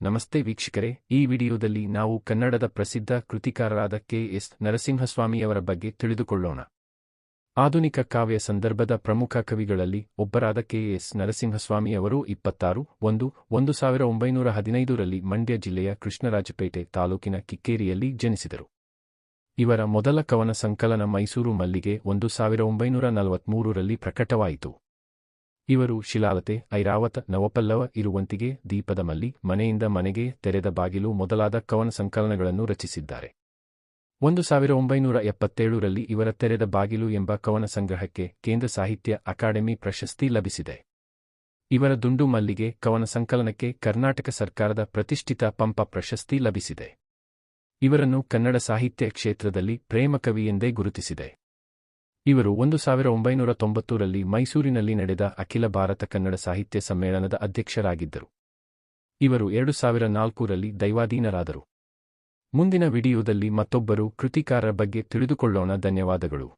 ನಮಸ್ತೆ ವೀಕ್ಷಕರೇ, ಈ ವಿಡಿಯೋದಲ್ಲಿ ನಾವು ಕನ್ನಡದ ಪ್ರಸಿದ್ಧ ಕೃತಿಕಾರರಾದ ಕೆ.ಎಸ್. ನರಸಿಂಹಸ್ವಾಮಿಯವರ ಬಗ್ಗೆ ತಿಳಿದುಕೊಳ್ಳೋಣ. ಆಧುನಿಕ ಕಾವ್ಯ ಸಂದರ್ಭದ ಪ್ರಮುಖ ಕವಿಗಳಲ್ಲಿ ಒಬ್ಬರಾದ ಕೆ.ಎಸ್. ನರಸಿಂಹಸ್ವಾಮಿಯವರು 26/1/1915ರಲ್ಲಿ ಮಂಡ್ಯ ಜಿಲ್ಲೆಯ ಕೃಷ್ಣರಾಜಪೇಟೆ ತಾಲೂಕಿನ ಕಿಕ್ಕೇರಿಯಲ್ಲಿ ಜನಿಸಿದರು. ಇವರ ಮೊದಲ ಕವನ ಸಂಕಲನ ಮೈಸೂರು ಮಲ್ಲಿಗೆ 1943ರಲ್ಲಿ ಪ್ರಕಟವಾಯಿತು. ಇವರು ಶಿಲಾಲತೆ, ಐರಾವತ, ನವಪಲ್ಲವ, ಇರುವಂತಿಗೆ, ದೀಪದ ಮಲ್ಲಿ, ಮನೆಯಿಂದ ಮನೆಗೆ, ತೆರೆದ ಬಾಗಿಲು ಮೊದಲಾದ ಕವನ ಸಂಕಲನಗಳನ್ನು ರಚಿಸಿದ್ದಾರೆ. 1977ರಲ್ಲಿ ಇವರ ತೆರೆದ ಬಾಗಿಲು ಎಂಬ ಕವನ ಸಂಗ್ರಹಕ್ಕೆ ಕೇಂದ್ರ ಸಾಹಿತ್ಯ ಅಕಾಡೆಮಿ ಪ್ರಶಸ್ತಿ ಲಭಿಸಿದೆ. ಇವರ ದುಂಡು ಮಲ್ಲಿಗೆ ಕವನ ಸಂಕಲನಕ್ಕೆ ಕರ್ನಾಟಕ ಸರ್ಕಾರದ ಪ್ರತಿಷ್ಠಿತ ಪಂಪ ಪ್ರಶಸ್ತಿ ಲಭಿಸಿದೆ. ಇವರನ್ನು ಕನ್ನಡ ಸಾಹಿತ್ಯ ಕ್ಷೇತ್ರದಲ್ಲಿ ಪ್ರೇಮಕವಿ ಎಂದೇ ಗುರುತಿಸಿದೆ. ಇವರು 1990ರಲ್ಲಿ ಮೈಸೂರಿನಲ್ಲಿ ನಡೆದ ಅಖಿಲ ಭಾರತ ಕನ್ನಡ ಸಾಹಿತ್ಯ ಸಮ್ಮೇಳನದ ಅಧ್ಯಕ್ಷರಾಗಿದ್ದರು. ಇವರು 2004ರಲ್ಲಿ ದೈವಾಧೀನರಾದರು. ಮುಂದಿನ ವಿಡಿಯೋದಲ್ಲಿ ಮತ್ತೊಬ್ಬರು ಕೃತಿಕಾರರ ಬಗ್ಗೆ ತಿಳಿದುಕೊಳ್ಳೋಣ. ಧನ್ಯವಾದಗಳು.